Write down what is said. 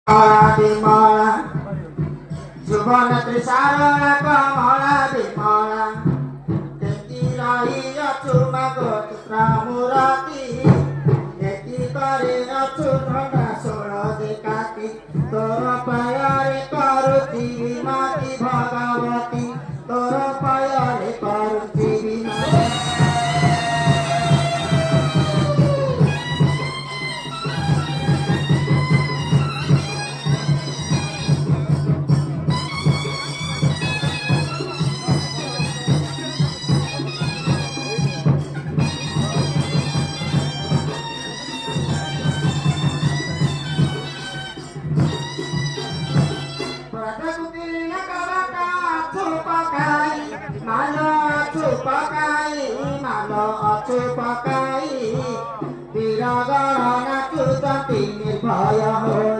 ବିମଳା ଶୁଭନେତ୍ରୀ ସାରଳା କମଳା ବିମଳା କେତି ରହିଅଛୁ ମାଗ ଚିତ୍ରମୂରତି କେତି କରିଅଛୁ ଧନ ଷୋଳ ଦିକାତି ତୋର ପାୟରେ କରୁଛି ବିନତି ଭଗବତୀ ତୋର ପାୟରେ କରୁଛି ବିନତି। Paka'i, Piragarana Kutati Nirvaya